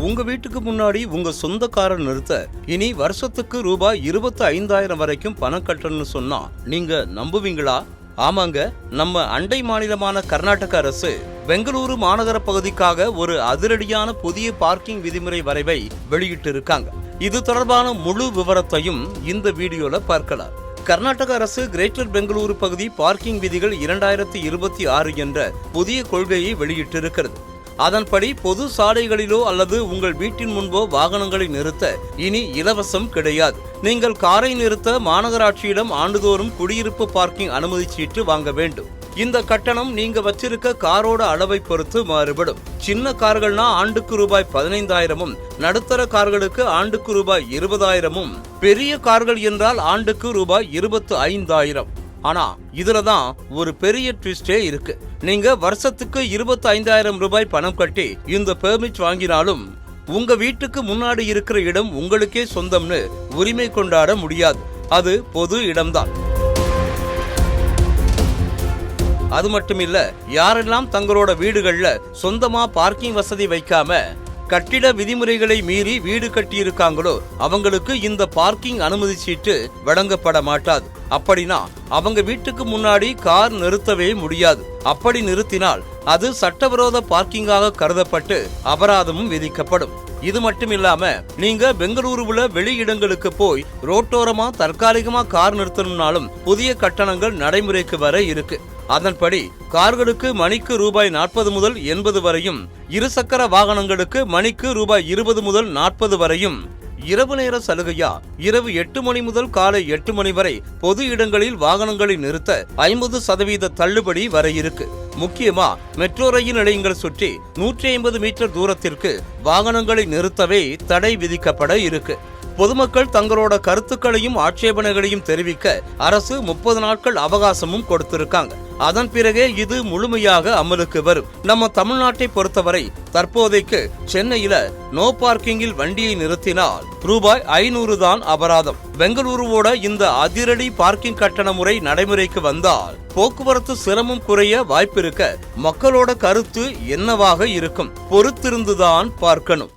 உங்க வீட்டுக்கு முன்னாடி உங்க சொந்த காரை நிறுத்த இனி வருஷத்துக்கு ரூபாய் 25,000 வரைக்கும் பணம் கட்டணும்னு சொன்னா நீங்க நம்புவீங்களா? ஆமாங்க, நம்ம அண்டை மாநிலமான கர்நாடக அரசு பெங்களூரு மாநகர பகுதிக்காக ஒரு அதிரடியான புதிய பார்க்கிங் விதிமுறை வரைவை வெளியிட்டு இருக்காங்க. இது தொடர்பான முழு விவரத்தையும் இந்த வீடியோல பார்க்கலாம். கர்நாடக அரசு கிரேட்டர் பெங்களூரு பகுதி பார்க்கிங் விதிகள் 2026 என்ற புதிய கொள்கையை வெளியிட்டிருக்கிறது. அதன்படி பொது சாலைகளிலோ அல்லது உங்கள் வீட்டின் முன்போ வாகனங்களை நிறுத்த இனி இலவசம் கிடையாது. நீங்கள் காரை நிறுத்த மாநகராட்சியிடம் ஆண்டுதோறும் குடியிருப்பு பார்க்கிங் அனுமதி சீட்டு வாங்க வேண்டும். இந்த கட்டணம் நீங்க வச்சிருக்க காரோட அளவை பொறுத்து மாறுபடும். சின்ன கார்கள்னா ஆண்டுக்கு ரூபாய் 15,000, நடுத்தர கார்களுக்கு ஆண்டுக்கு ரூபாய் 20,000, பெரிய கார்கள் என்றால் ஆண்டுக்கு ரூபாய் 25,000. ஆனா இதுலதான் ஒரு பெரிய ட்விஸ்டே இருக்கு. நீங்க வருஷத்துக்கு 25,000 ரூபாய் பணம் கட்டி இந்த பெர்மிட் வாங்கினாலும் உங்க வீட்டுக்கு முன்னாடி இருக்கிற இடம் உங்களுக்கே சொந்தம்னு உரிமை கொண்டாட முடியாது. அது பொது இடம்தான். அது மட்டுமில்ல, யாரெல்லாம் தங்களோட வீடுகள்ல சொந்தமா பார்க்கிங் வசதி வைக்காம கட்டிட விதிமுறைகளை மீறி வீடு கட்டியிருக்காங்களோ அவங்களுக்கு இந்த பார்க்கிங் அனுமதி சீட்டு வழங்கப்பட மாட்டாது. அப்படின்னா அவங்க வீட்டுக்கு முன்னாடி கார் நிறுத்தவே முடியாது. அப்படி நிறுத்தினால் அது சட்டவிரோத பார்க்கிங்காக கருதப்பட்டு அபராதமும் விதிக்கப்படும். இது மட்டும் இல்லாம நீங்க பெங்களூருவுல வெளியிடங்களுக்கு போய் ரோட்டோரமா தற்காலிகமா கார் நிறுத்தணும்னாலும் புதிய கட்டணங்கள் நடைமுறைக்கு வர இருக்கு. அதன்படி கார்களுக்கு மணிக்கு ரூபாய் 40 முதல் 80 வரையும், இருசக்கர வாகனங்களுக்கு மணிக்கு ரூபாய் 20 முதல் 40 வரையும், இரவு நேர சலுகையா இரவு 8 மணி முதல் காலை 8 மணி வரை பொது இடங்களில் வாகனங்களை நிறுத்த 50% தள்ளுபடி வர இருக்கு. முக்கியமா மெட்ரோ ரயில் நிலையங்கள் சுற்றி 150 மீட்டர் தூரத்திற்கு வாகனங்களை நிறுத்தவே தடை விதிக்கப்பட இருக்கு. பொதுமக்கள் தங்களோட கருத்துக்களையும் ஆட்சேபனைகளையும் தெரிவிக்க அரசு 30 நாட்கள் அவகாசமும் கொடுத்திருக்காங்க. அதன் பிறகே இது முழுமையாக அமலுக்கு வரும். நம்ம தமிழ்நாட்டை பொறுத்தவரை தற்போதைக்கு சென்னையில நோ பார்க்கிங்கில் வண்டியை நிறுத்தினால் ரூபாய் 500 தான் அபராதம். பெங்களூருவோட இந்த அதிரடி பார்க்கிங் கட்டண முறை நடைமுறைக்கு வந்தால் போக்குவரத்து சிரமம் குறைய வாய்ப்பிருக்க மக்களோட கருத்து என்னவாக இருக்கும் பொறுத்திருந்துதான் பார்க்கணும்.